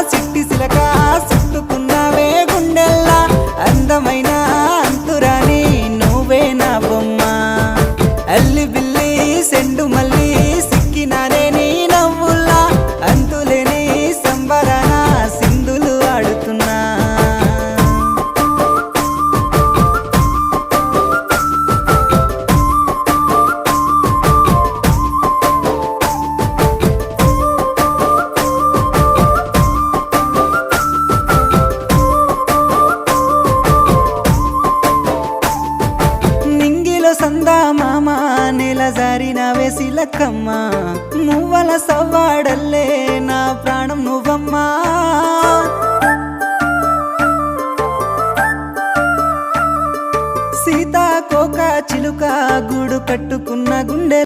సిట్టి సిలక చుట్టుకున్నావే గుండెల్లా అందమైన అంతురాని నువ్వే నా బొమ్మ అల్లి బిల్లి సెండు మల్లి సిక్కినానే నీ నవ్వుల్లా అంతులేని సంబరాన సింధులు ఆడుతున్నా సందా మామ నెల జారిన వేసిలక్కమ్మ మువ్వల సవ్వాడల్లే నా ప్రాణం నువ్వమ్మా సీతాకోక చిలుక గూడు కట్టుకున్న గుండె